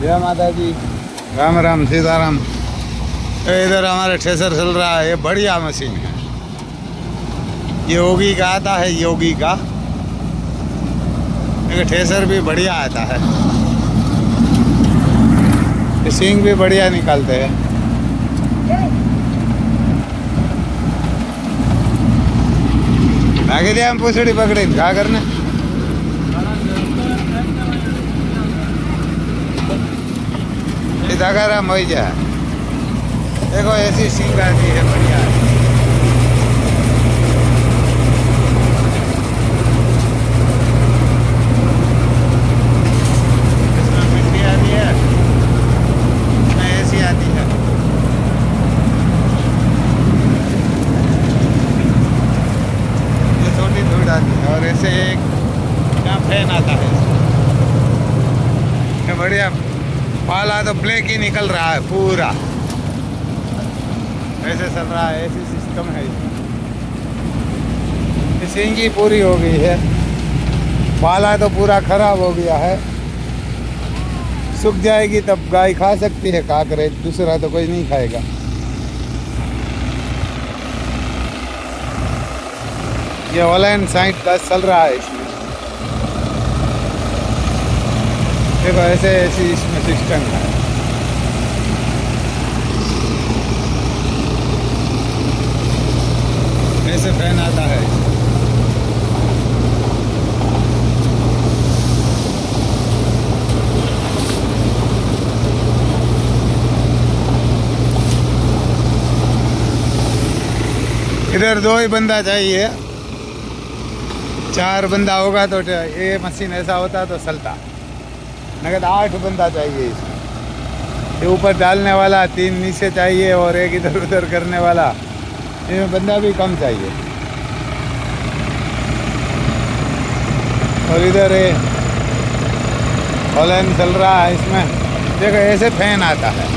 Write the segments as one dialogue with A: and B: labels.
A: जय माता जी। राम राम सीताराम। इधर हमारे ठेसर चल रहा है। ये बढ़िया मशीन है। ये योगी का आता है, योगी का। ये ठेसर भी बढ़िया आता है। ये सींग भी बढ़िया निकालते हैं। आगे दिया हम पूछड़ी पकड़े क्या करना। सीताराम हो जा। देखो ऐसी सींग आती है, बढ़िया है। इसमें मिट्टी आती है, इसमें ऐसी आती है। ये छोटी धूड़ आती है और ऐसे एक यहाँ फैन आता है। ये बढ़िया पाला तो ब्लैक ही निकल रहा है पूरा। ऐसे चल रहा है, ऐसी सिस्टम है इसमें। सींगी पूरी हो गई है, पाला तो पूरा खराब हो गया है। सूख जाएगी तब गाय खा सकती है, का करे, दूसरा तो कोई नहीं खाएगा। ये ऑनलाइन साइट का चल रहा है इसमें। देखो ऐसे ऐसी इसमें सिस्टम है। ऐसे फैन आता है। इधर 2 ही बंदा चाहिए, 4 बंदा होगा तो ये मशीन ऐसा होता तो चलता। नगद 8 बंदा चाहिए इसमें। ये ऊपर डालने वाला 3 नीचे चाहिए और एक इधर उधर करने वाला। इसमें बंदा भी कम चाहिए। और इधर ये ऑनलाइन चल रहा है इसमें। देखो ऐसे फैन आता है।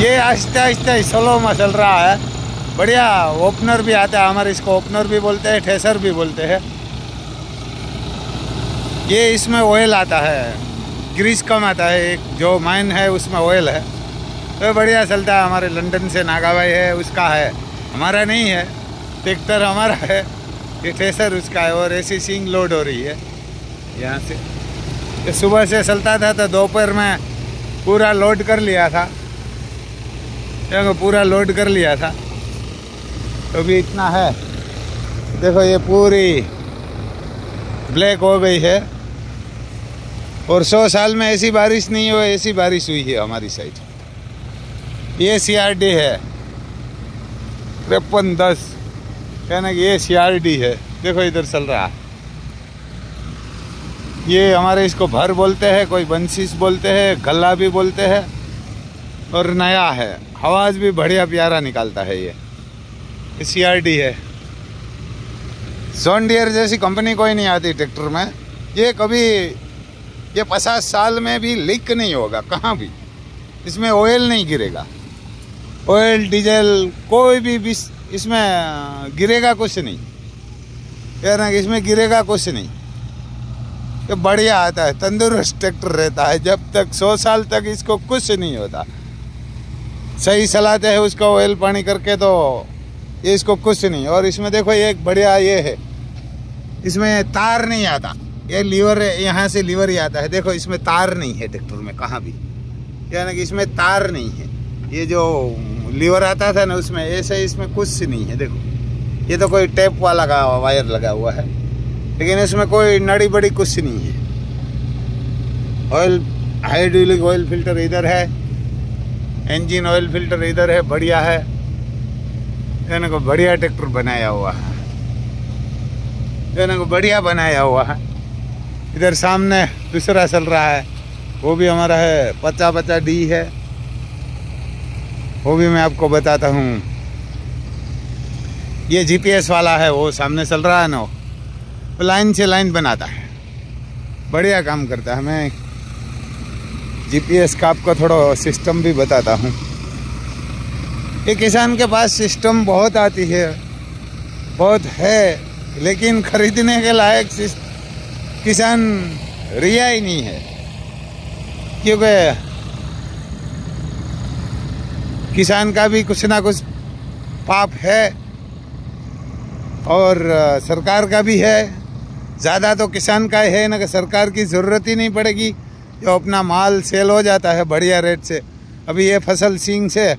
A: ये आहिस्ता आहिस्ता स्लो में चल रहा है। बढ़िया ओपनर भी आता है, हमारे इसको ओपनर भी बोलते हैं, ठेसर भी बोलते हैं। ये इसमें ऑयल आता है, ग्रीस कम आता है। एक जो माइन है उसमें ऑयल है, तो बढ़िया चलता है। हमारे लंदन से नागा भाई है, उसका है, हमारा नहीं है। ट्रैक्टर हमारा है, ये ठेसर उसका है। और ऐसी सींग लोड हो रही है यहाँ से। ये सुबह से चलता था तो दोपहर में पूरा लोड कर लिया था। पूरा लोड कर लिया था, तो भी इतना है। देखो ये पूरी ब्लैक हो गई है। और 100 साल में ऐसी बारिश नहीं हुई, ऐसी बारिश हुई है हमारी साइड। ये CRD है 5310, कहना कि ये CRD है। देखो इधर चल रहा है। ये हमारे इसको भर बोलते हैं, कोई बंसीस बोलते हैं, गला भी बोलते हैं। और नया है, आवाज़ भी बढ़िया प्यारा निकालता है। ये CRD है। जॉन डियर जैसी कंपनी कोई नहीं आती ट्रैक्टर में। ये कभी ये 50 साल में भी लीक नहीं होगा कहाँ भी। इसमें ऑयल नहीं गिरेगा, ऑयल डीजल कोई भी इसमें गिरेगा कुछ नहीं। यार इसमें गिरेगा कुछ नहीं। ये बढ़िया आता है, तंदुरुस्त ट्रैक्टर रहता है। जब तक 100 साल तक इसको कुछ नहीं होता। सही चलाते हैं उसका ऑयल पानी करके, तो ये इसको कुछ नहीं। और इसमें देखो ये एक बढ़िया ये है, इसमें तार नहीं आता। ये लीवर है, यहाँ से लीवर ही आता है। देखो इसमें तार नहीं है ट्रैक्टर में कहाँ भी, यानी कि इसमें तार नहीं है। ये जो लीवर आता था ना उसमें, ऐसे इसमें कुछ नहीं है। देखो ये तो कोई टेप वाला का वायर लगा हुआ है, लेकिन इसमें कोई नड़ी बड़ी कुछ नहीं है। ऑयल हाइड्रोलिक ऑयल फिल्टर इधर है, इंजन ऑयल फिल्टर इधर है। बढ़िया है, यानी को बढ़िया ट्रैक्टर बनाया हुआ है, यानी को बढ़िया बनाया हुआ है। इधर सामने दूसरा चल रहा है, वो भी हमारा है 50-50D है। वो भी मैं आपको बताता हूँ। ये GPS वाला है, वो सामने चल रहा है ना, वो लाइन से लाइन बनाता है, बढ़िया काम करता है। मैं GPS का आपको थोड़ा सिस्टम भी बताता हूँ। ये किसान के पास सिस्टम बहुत आती है, बहुत है, लेकिन खरीदने के लायक किसान रिया ही नहीं है, क्योंकि किसान का भी कुछ ना कुछ पाप है और सरकार का भी है। ज़्यादा तो किसान का है ना, कि सरकार की ज़रूरत ही नहीं पड़ेगी, जो अपना माल सेल हो जाता है बढ़िया रेट से। अभी ये फसल सींग से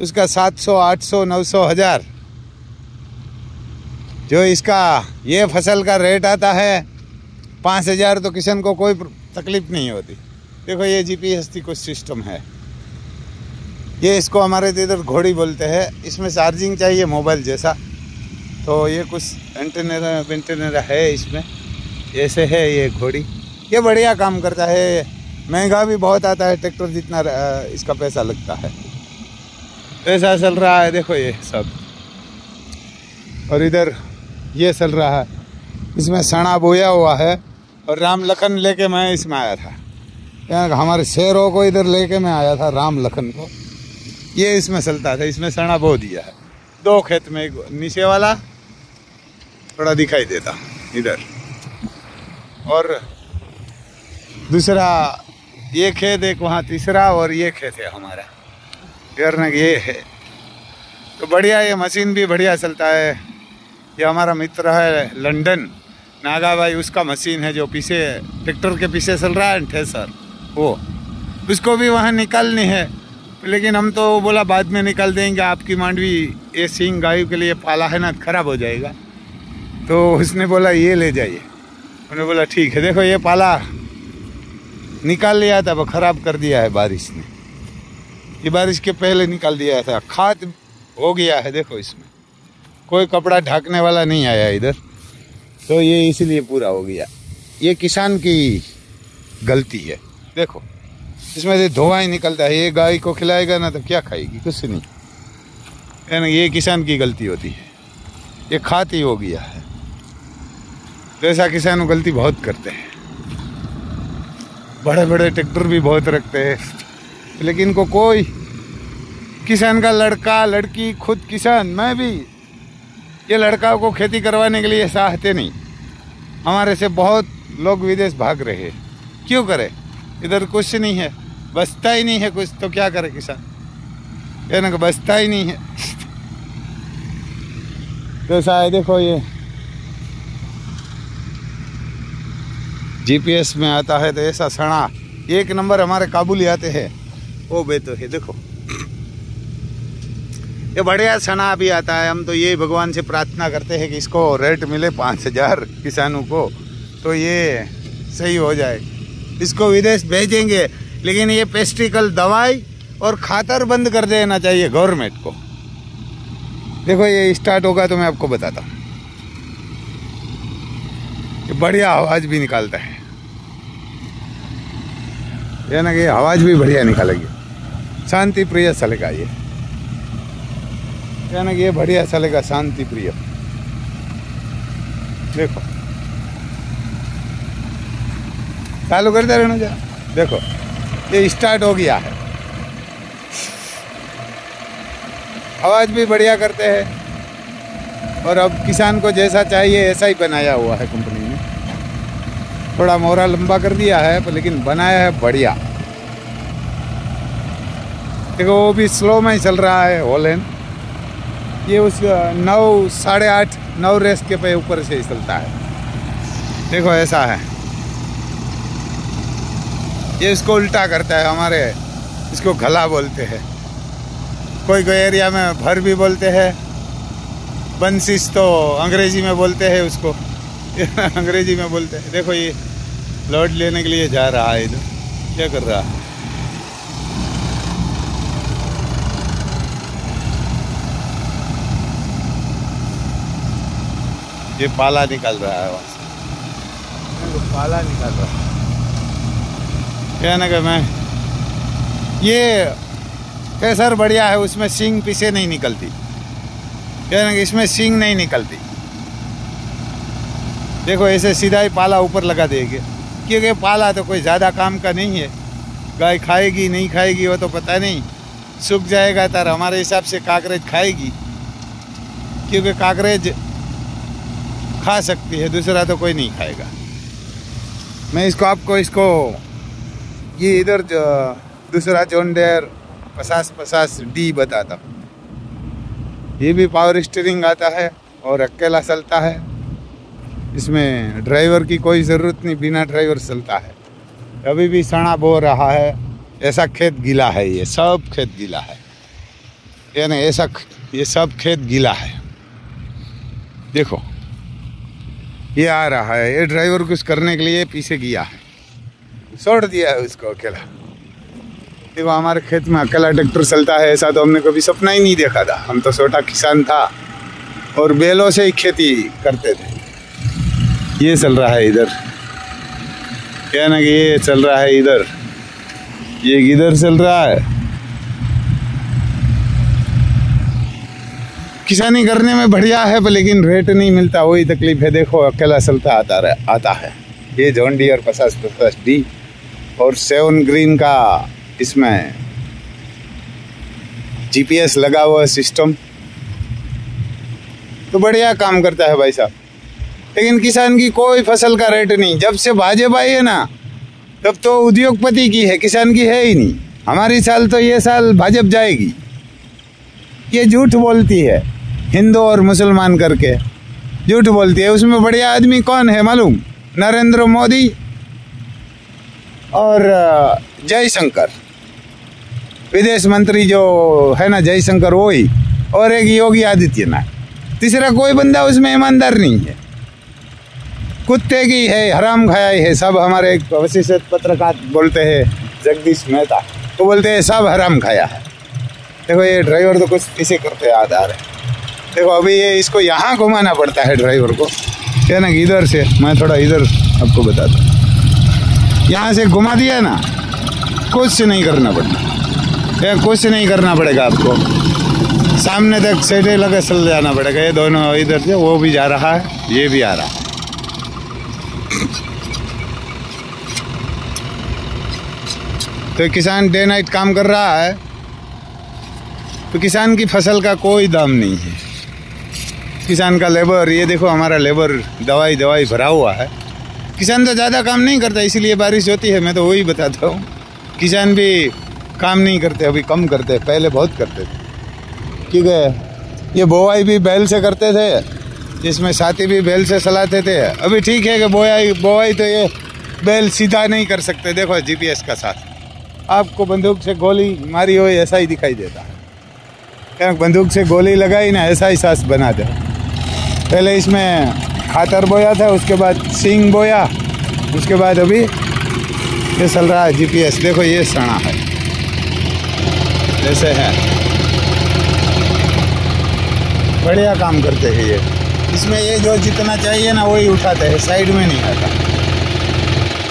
A: उसका 700, 800, 900, 1000 जो इसका ये फसल का रेट आता है 5000, तो किसान को कोई तकलीफ नहीं होती। देखो ये GPS की कुछ सिस्टम है, ये इसको हमारे इधर घोड़ी बोलते हैं। इसमें चार्जिंग चाहिए मोबाइल जैसा, तो ये कुछ एंटेना है इसमें, ऐसे है ये घोड़ी। ये बढ़िया काम करता है, महंगा भी बहुत आता है, ट्रैक्टर जितना इसका पैसा लगता है। ऐसा चल रहा है, देखो ये सब। और इधर ये चल रहा है, इसमें सना बोया हुआ है, और राम लखन लेके मैं इसमें आया था। हमारे शेरों को इधर लेके मैं आया था, राम लखन को। ये इसमें चलता था, इसमें सना बो दिया है 2 खेत में, एक नीचे वाला थोड़ा दिखाई देता इधर, और दूसरा ये खेत, एक वहाँ तीसरा, और ये खेत है हमारा यार ना, ये है। तो बढ़िया, ये मशीन भी बढ़िया चलता है। ये हमारा मित्र है लंदन नागा भाई, उसका मशीन है जो पीछे ट्रैक्टर के पीछे चल रहा है ठेसर, वो उसको भी वहाँ निकालनी है, लेकिन हम तो बोला बाद में निकाल देंगे, आपकी मांडवी ये सींग गायों के लिए पाला है ना, खराब हो जाएगा। तो उसने बोला ये ले जाइए, उन्होंने बोला ठीक है। देखो ये पाला निकाल लिया था, वो ख़राब कर दिया है बारिश ने, ये बारिश के पहले निकाल दिया था, खाद हो गया है। देखो इसमें कोई कपड़ा ढकने वाला नहीं आया इधर, तो ये इसलिए पूरा हो गया। ये किसान की गलती है। देखो इसमें से धुआं ही निकलता है, ये गाय को खिलाएगा ना तो क्या खाएगी, कुछ नहीं है ना। ये किसान की गलती होती है, ये खाती हो गया है। तो ऐसा किसान गलती बहुत करते हैं, बड़े बड़े ट्रैक्टर भी बहुत रखते हैं, लेकिन को कोई किसान का लड़का लड़की, खुद किसान, मैं भी, ये लड़का को खेती करवाने के लिए चाहते नहीं। हमारे से बहुत लोग विदेश भाग रहे हैं, क्यों करे, इधर कुछ नहीं है, बचता ही नहीं है कुछ, तो क्या करे किसान, ये ना बचता ही नहीं है। तो ऐसा है, देखो ये GPS में आता है, तो ऐसा सना 1 नंबर हमारे काबुली आते हैं, वो बेतो है। देखो ये बढ़िया सना भी आता है। हम तो ये भगवान से प्रार्थना करते हैं कि इसको रेट मिले 5000 किसानों को, तो ये सही हो जाए। इसको विदेश भेजेंगे, लेकिन ये पेस्टिकल दवाई और खातर बंद कर देना चाहिए गवर्नमेंट को। देखो ये स्टार्ट होगा तो मैं आपको बताता हूँ। ये बढ़िया आवाज़ भी निकालता है, ये ना कि आवाज़ भी बढ़िया निकालेगी, शांति प्रिय चलेगा ये, ना कि ये बढ़िया चलेगा, शांति प्रिय। देखो चालू करते रहना जरा। देखो ये स्टार्ट हो गया है, आवाज़ भी बढ़िया करते हैं। और अब किसान को जैसा चाहिए ऐसा ही बनाया हुआ है कंपनी ने, थोड़ा मोहरा लंबा कर दिया है, पर लेकिन बनाया है बढ़िया। देखो वो भी स्लो में ही चल रहा है हॉलैंड, ये उस 9, 8.5, 9 रेस के पे ऊपर से ही चलता है। देखो ऐसा है, ये इसको उल्टा करता है। हमारे इसको घला बोलते हैं, कोई कोई एरिया में भर भी बोलते हैं, बंसिस तो अंग्रेजी में बोलते हैं उसको अंग्रेजी में बोलते हैं। देखो ये लोड लेने के लिए जा रहा है, इधर क्या कर रहा है, ये पाला निकाल रहा है, वहाँ से पाला निकाल रहा है। क्या ना कि मैं ये केसर बढ़िया है, उसमें सींग पीछे नहीं निकलती, क्या ना कि इसमें सींग नहीं निकलती। देखो ऐसे सीधा ही पाला ऊपर लगा देंगे, क्योंकि पाला तो कोई ज़्यादा काम का नहीं है, गाय खाएगी नहीं खाएगी वो तो पता नहीं, सूख जाएगा तो हमारे हिसाब से काकरेज खाएगी, क्योंकि काकरेज खा सकती है, दूसरा तो कोई नहीं खाएगा। मैं आपको ये इधर दूसरा जॉन डियर 50-50D बताता हूँ। ये भी पावर स्टीयरिंग आता है और अकेला चलता है, इसमें ड्राइवर की कोई ज़रूरत नहीं, बिना ड्राइवर चलता है। अभी भी सना बो रहा है, ऐसा खेत गीला है, ये सब खेत गीला है, यानी ऐसा ये सब खेत गीला है। देखो ये आ रहा है, ये ड्राइवर कुछ करने के लिए पीछे गया है, छोड़ दिया है उसको अकेला। देखो हमारे खेत में अकेला ट्रैक्टर चलता है, ऐसा तो हमने कभी सपना ही नहीं देखा था। हम तो छोटा किसान था और बैलों से ही खेती करते थे। ये चल रहा है इधर, क्या ना कि ये चल रहा है इधर, ये इधर चल रहा है। किसानी करने में बढ़िया है, लेकिन रेट नहीं मिलता, वही तकलीफ है। देखो अकेला चलता आता है। ये जॉन डियर 50-50D और 7 ग्रीन का इसमें GPS लगा हुआ सिस्टम, तो बढ़िया काम करता है भाई साहब। लेकिन किसान की कोई फसल का रेट नहीं। जब से भाजपा आई है ना, तब तो उद्योगपति की है, किसान की है ही नहीं। हमारी साल तो ये साल भाजपा जाएगी, ये झूठ बोलती है, हिंदू और मुसलमान करके झूठ बोलती है। उसमें बढ़िया आदमी कौन है मालूम? नरेंद्र मोदी और जयशंकर, विदेश मंत्री जो है ना जयशंकर, वही, और एक योगी आदित्यनाथ। तीसरा कोई बंदा उसमें ईमानदार नहीं है, कुत्ते की है, हराम खाया है सब। हमारे एक वशिष्ठ पत्रकार बोलते हैं, जगदीश मेहता, तो बोलते हैं सब हराम खाया है। देखो ये ड्राइवर तो कुछ इसे करते याद आ रहे। देखो अभी ये इसको यहाँ घुमाना पड़ता है ड्राइवर को, क्या ना कि इधर से, मैं थोड़ा इधर आपको बताता हूँ। यहाँ से घुमा दिया ना, कुछ नहीं करना पड़ता, कुछ नहीं करना पड़ेगा आपको, सामने तक सेटे लगे चल जाना पड़ेगा। ये दोनों इधर से, वो भी जा रहा है, ये भी आ रहा है। तो किसान डे नाइट काम कर रहा है, तो किसान की फसल का कोई दाम नहीं है। किसान का लेबर, ये देखो हमारा लेबर दवाई भरा हुआ है। किसान तो ज़्यादा काम नहीं करता, इसीलिए बारिश होती है। मैं तो वही बताता हूँ, किसान भी काम नहीं करते, अभी कम करते, पहले बहुत करते थे। क्योंकि ये बोआई भी बैल से करते थे, जिसमें साथी भी बैल से चलाते थे। अभी ठीक है कि बोआई तो ये बैल सीधा नहीं कर सकते। देखो GPS का साथ आपको बंदूक से गोली मारी हो ऐसा ही दिखाई देता है, क्या बंदूक से गोली लगाई ना, ऐसा ही सांस बना दे। पहले इसमें खातर बोया था, उसके बाद सींग बोया, उसके बाद अभी ये चल रहा है GPS। देखो ये सना है, जैसे है, बढ़िया काम करते हैं ये। इसमें ये जो जितना चाहिए ना वही उठाते हैं, साइड में नहीं आता।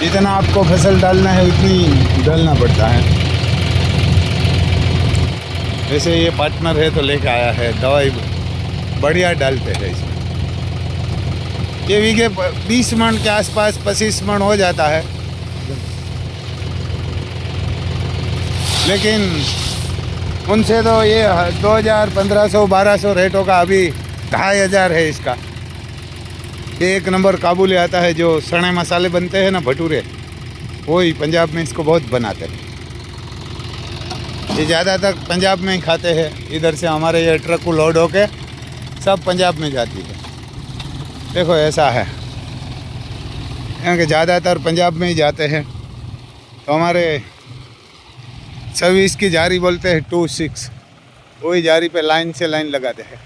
A: जितना आपको फसल डालना है उतनी डालना पड़ता है। वैसे ये पार्टनर है तो लेके आया है, दवाई बढ़िया डालते हैं इसमें। ये बीघे 20 मन के आसपास 25 मन हो जाता है, लेकिन उनसे तो ये 2000, 1500, 1200 रेट होगा। अभी 2500 है इसका। ये 1 नंबर काबुली आता है, जो सने मसाले बनते हैं ना, भटूरे, वही पंजाब में इसको बहुत बनाते हैं। ये ज़्यादातर पंजाब में ही खाते हैं। इधर से हमारे ये ट्रक लोड होके सब पंजाब में जाती है। देखो ऐसा है, क्योंकि ज़्यादातर पंजाब में ही जाते हैं। तो हमारे सर्विस की जारी बोलते हैं 26, वही जारी पे लाइन से लाइन लगाते हैं।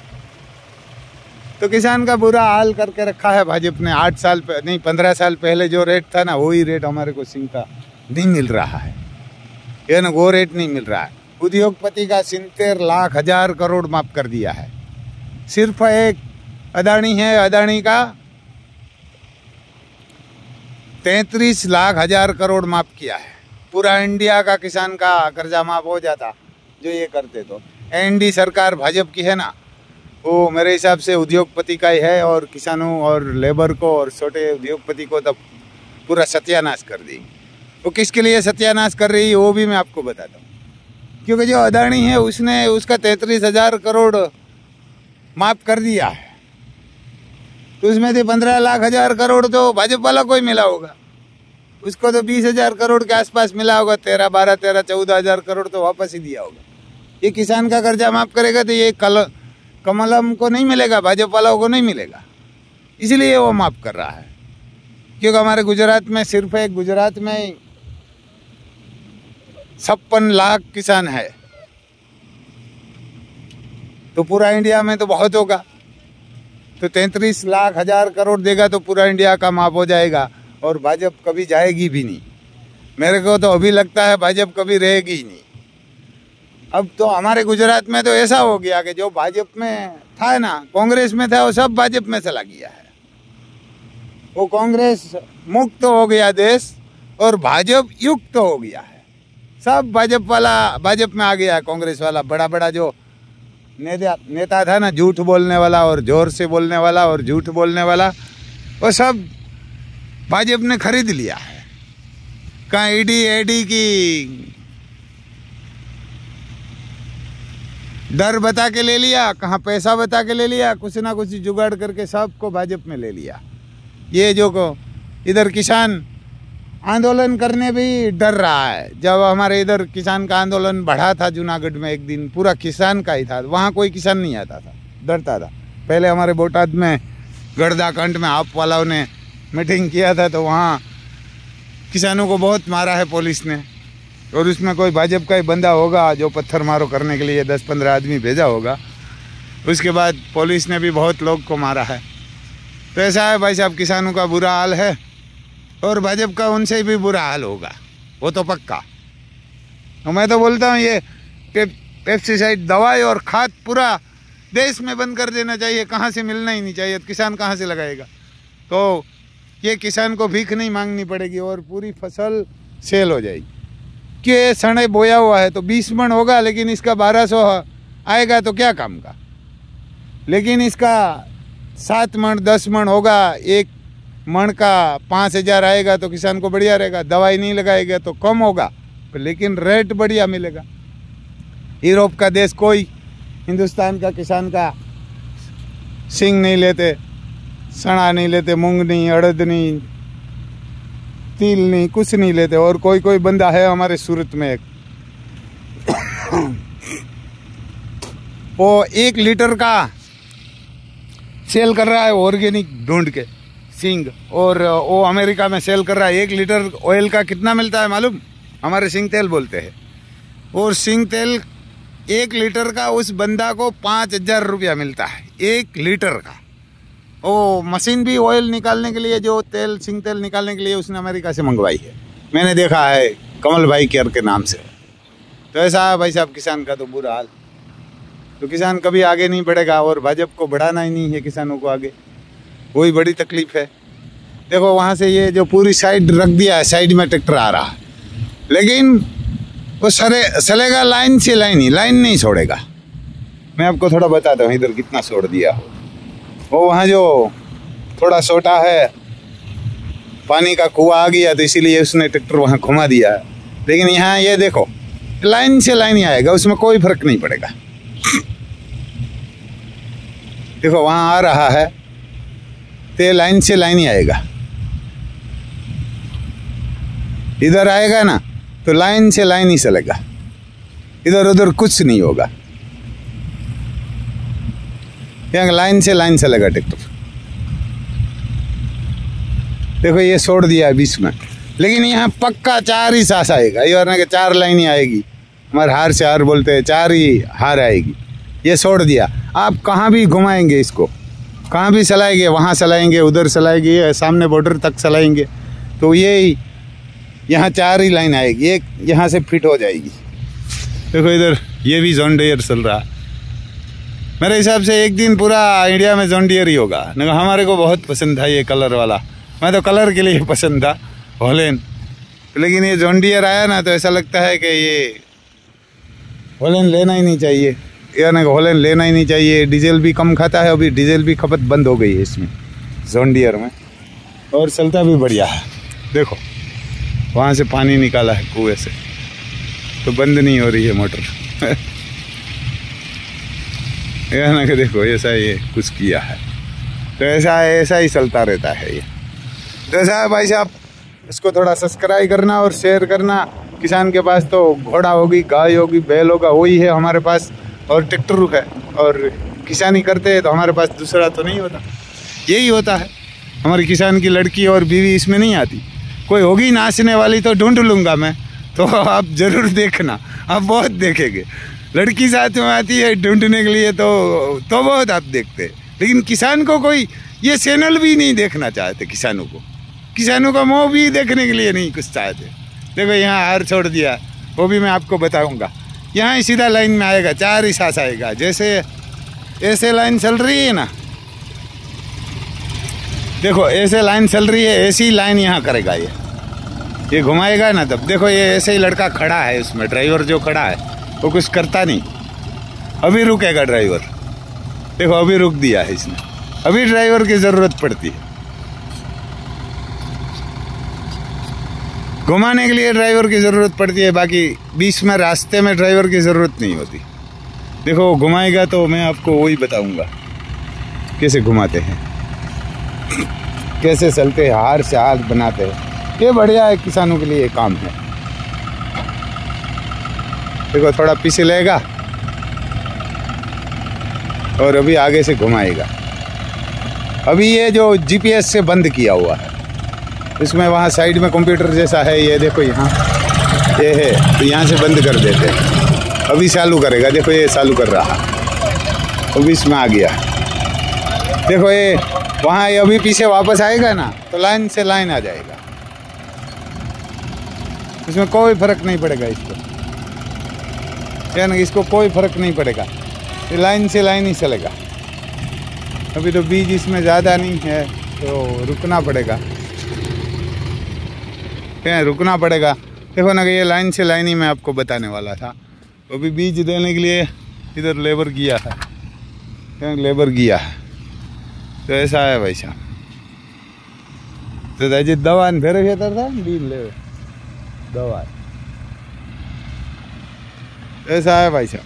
A: तो किसान का बुरा हाल करके रखा है भाजपा ने। 8 साल नहीं 15 साल पहले जो रेट था ना, वही रेट हमारे को सिंह का नहीं मिल रहा है, ये ना वो रेट नहीं मिल रहा है। उद्योगपति का 70 लाख हजार करोड़ माफ कर दिया है। सिर्फ एक अदानी है, अदानी का 33 लाख हजार करोड़ माफ किया है। पूरा इंडिया का किसान का कर्जा माफ हो जाता जो ये करते। तो एनडी सरकार भाजपा की है ना, वो मेरे हिसाब से उद्योगपति का ही है, और किसानों और लेबर को और छोटे उद्योगपति को तब पूरा सत्यानाश कर दी। वो किसके लिए सत्यानाश कर रही है वो भी मैं आपको बताता हूँ। क्योंकि जो अदानी है उसने उसका 33,000 करोड़ माफ कर दिया है, तो उसमें से 15 लाख हजार करोड़ तो भाजपा वाला को ही मिला होगा, उसको तो 20,000 करोड़ के आसपास मिला होगा, 14 करोड़ तो वापस ही दिया होगा। ये किसान का कर्जा माफ करेगा तो ये कमलम को नहीं मिलेगा, भाजपा वालों को नहीं मिलेगा, इसलिए वो माफ कर रहा है। क्योंकि हमारे गुजरात में सिर्फ एक गुजरात में 56 लाख किसान है, तो पूरा इंडिया में तो बहुत होगा, तो 33 लाख हजार करोड़ देगा तो पूरा इंडिया का माफ हो जाएगा और भाजपा कभी जाएगी भी नहीं। मेरे को तो अभी लगता है भाजपा कभी रहेगी ही नहीं। अब तो हमारे गुजरात में तो ऐसा हो गया कि जो भाजपा में था ना, कांग्रेस में था, वो सब भाजपा में चला गया है। वो कांग्रेस मुक्त हो गया देश और भाजपा युक्त हो गया है। सब भाजपा में आ गया है। कांग्रेस वाला बड़ा बड़ा जो नेता था ना, झूठ बोलने वाला और जोर से बोलने वाला और झूठ बोलने वाला, वो सब भाजपा ने खरीद लिया है। कहाँ ईडी एडी की डर बता के ले लिया, कहाँ पैसा बता के ले लिया, कुछ ना कुछ जुगाड़ करके सबको भाजपा में ले लिया। ये जो को इधर किसान आंदोलन करने भी डर रहा है। जब हमारे इधर किसान का आंदोलन बढ़ा था जूनागढ़ में, एक दिन पूरा किसान का ही था, वहाँ कोई किसान नहीं आता था, डरता था। पहले हमारे बोटाद में गढ़दा कंड में आप वालों ने मीटिंग किया था, तो वहाँ किसानों को बहुत मारा है पुलिस ने, और उसमें कोई भाजपा का ही बंदा होगा जो पत्थर मारो करने के लिए 10-15 आदमी भेजा होगा। उसके बाद पुलिस ने भी बहुत लोग को मारा है। तो ऐसा है भाई साहब, किसानों का बुरा हाल है और भाजपा का उनसे भी बुरा हाल होगा, वो तो पक्का। तो मैं तो बोलता हूँ ये पेस्टिसाइड दवाई और खाद पूरा देश में बंद कर देना चाहिए, कहाँ से मिलना ही नहीं चाहिए। तो किसान कहाँ से लगाएगा? तो ये किसान को भीख नहीं मांगनी पड़ेगी और पूरी फसल सेल हो जाएगी। कि सने बोया हुआ है तो 20 मन होगा, लेकिन इसका 1200 आएगा तो क्या काम का। लेकिन इसका 7 मन 10 मन होगा, एक मन का 5,000 आएगा तो किसान को बढ़िया रहेगा। दवाई नहीं लगाएगा तो कम होगा, लेकिन रेट बढ़िया मिलेगा। यूरोप का देश कोई हिंदुस्तान का किसान का सिंग नहीं लेते, सना नहीं लेते, मूंग नहीं, अड़द नहीं, तिल नहीं, कुछ नहीं लेते। और कोई कोई बंदा है हमारे सूरत में एक वो 1 लीटर का सेल कर रहा है ऑर्गेनिक ढूंढ के सिंग, और वो अमेरिका में सेल कर रहा है। 1 लीटर ऑयल का कितना मिलता है मालूम? हमारे सिंग तेल बोलते हैं। और सिंग तेल 1 लीटर का उस बंदा को 5,000 रुपया मिलता है, 1 लीटर का। वो मशीन भी ऑयल निकालने के लिए, जो तेल सिंग तेल निकालने के लिए उसने अमेरिका से मंगवाई है। मैंने देखा है कमल भाई केयर के नाम से। तो ऐसा है भाई साहब, किसान का तो बुरा हाल। तो किसान कभी आगे नहीं बढ़ेगा और भाजपा को बढ़ाना ही नहीं है किसानों को आगे, वही बड़ी तकलीफ है। देखो वहाँ से ये जो पूरी साइड रख दिया है, साइड में ट्रैक्टर आ रहा है, लेकिन वो चलेगा लाइन से लाइन ही, लाइन नहीं छोड़ेगा। मैं आपको थोड़ा बताता हूँ इधर कितना छोड़ दिया हो। वो वहाँ जो थोड़ा छोटा है, पानी का कुआं आ गया तो इसीलिए उसने ट्रैक्टर वहाँ घुमा दिया है। लेकिन यहाँ ये देखो लाइन से लाइन ही आएगा, उसमें कोई फर्क नहीं पड़ेगा। देखो वहाँ आ रहा है तो लाइन से लाइन ही आएगा। इधर आएगा ना तो लाइन से लाइन ही चलेगा, इधर उधर कुछ नहीं होगा। यहाँ लाइन से लाइन चलेगा ट्रैक्टर। देखो ये छोड़ दिया है बीच में, लेकिन यहाँ पक्का 4 ही सांस आएगा। ये वरना के 4 लाइन ही आएगी। हमारे हार से हार बोलते हैं, 4 ही हार आएगी। ये छोड़ दिया। आप कहाँ भी घुमाएंगे इसको, कहाँ भी चलाएंगे, वहाँ चलाएंगे, उधर चलाएंगे, सामने बॉर्डर तक चलाएंगे, तो ये यहाँ 4 ही लाइन आएगी, एक यहाँ से फिट हो जाएगी। देखो इधर ये भी जॉन डियर चल रहा। मेरे हिसाब से एक दिन पूरा इंडिया में जॉन डियर ही होगा। हमारे को बहुत पसंद था ये कलर वाला, मैं तो कलर के लिए पसंद था हॉलैंड। लेकिन ये जॉन डियर आया ना तो ऐसा लगता है कि ये हॉलैंड लेना ही नहीं चाहिए, यानी हॉलैंड लेना ही नहीं चाहिए। डीजल भी कम खाता है, अभी डीजल भी खपत बंद हो गई है इसमें जॉन डियर में, और चलता भी बढ़िया है। देखो वहाँ से पानी निकाला है कुएं से, तो बंद नहीं हो रही है मोटर। यह ना कि देखो ऐसा ये कुछ किया है, तो ऐसा ही चलता रहता है ये। तो ऐसा है भाई साहब, इसको थोड़ा सब्सक्राइब करना और शेयर करना। किसान के पास तो घोड़ा होगी, गाय होगी, बैल होगा, वही है हमारे पास, और ट्रैक्टर है, और किसानी करते हैं तो हमारे पास दूसरा तो नहीं होता, यही होता है। हमारे किसान की लड़की और बीवी इसमें नहीं आती। कोई होगी नाचने वाली तो ढूंढ लूँगा मैं, तो आप ज़रूर देखना, आप बहुत देखेंगे। लड़की साथ में आती है ढूंढने के लिए तो बहुत आप देखते हैं, लेकिन किसान को कोई ये चैनल भी नहीं देखना चाहते। किसानों का मुँह भी देखने के लिए नहीं कुछ चाहते। देखो यहाँ हार छोड़ दिया, वो भी मैं आपको बताऊँगा। यहाँ ही सीधा लाइन में आएगा, 4 ही सांस आएगा। जैसे ऐसे लाइन चल रही है ना, देखो ऐसे लाइन चल रही है, ऐसी लाइन यहाँ करेगा ये घुमाएगा ना, तब देखो ये ऐसे ही लड़का खड़ा है, उसमें ड्राइवर जो खड़ा है वो कुछ करता नहीं। अभी रुकेगा ड्राइवर, देखो अभी रुक दिया है इसने, अभी ड्राइवर की ज़रूरत पड़ती है। घुमाने के लिए ड्राइवर की ज़रूरत पड़ती है, बाकी बीच में रास्ते में ड्राइवर की ज़रूरत नहीं होती। देखो घुमाएगा तो मैं आपको वही बताऊंगा कैसे घुमाते हैं, कैसे चलते हैं, हार से हाथ बनाते हैं। ये बढ़िया है, किसानों के लिए काम है। देखो थोड़ा पीछे लेगा और अभी आगे से घुमाएगा। अभी ये जो जीपीएस से बंद किया हुआ है, इसमें वहाँ साइड में कंप्यूटर जैसा है, ये देखो यहाँ ये है, तो यहाँ से बंद कर देते हैं। अभी चालू करेगा, देखो ये चालू कर रहा, अभी इसमें आ गया। देखो ये वहाँ, ये अभी पीछे वापस आएगा ना तो लाइन से लाइन आ जाएगा, इसमें कोई फर्क नहीं पड़ेगा इसको, यानी इसको कोई फर्क नहीं पड़ेगा, ये लाइन से लाइन ही चलेगा। अभी तो बीज इसमें ज़्यादा नहीं है तो रुकना पड़ेगा, क्या रुकना पड़ेगा। देखो ना कि ये लाइन से लाइन ही मैं आपको बताने वाला था। अभी बीज देने के लिए इधर लेबर गया है, क्या लेबर गया है, तो ऐसा है भाई साहब। तो दादी दवा फेरे खेतर था बीज ले दवा, ऐसा है भाई साहब।